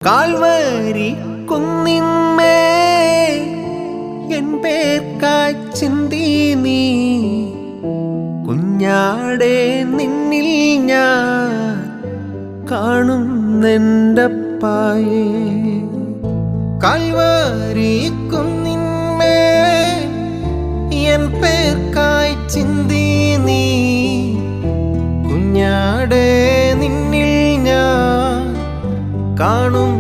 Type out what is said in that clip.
Calvary കുന്നിന്മേ N പേർക്കായി ചിന്തി നീ കുഞ്ഞാടെ നിന്നിൽ ഞാൻ കാണുന്നെൻ്റപ്പായേ. കാൽവരി കുന്നിന്മേ എൻ പേർക്കായി ചിന്തി നീ കുഞ്ഞാടെ നിന്നിൽ ഞാൻ കാണുന്നെൻ്റപ്പായേ.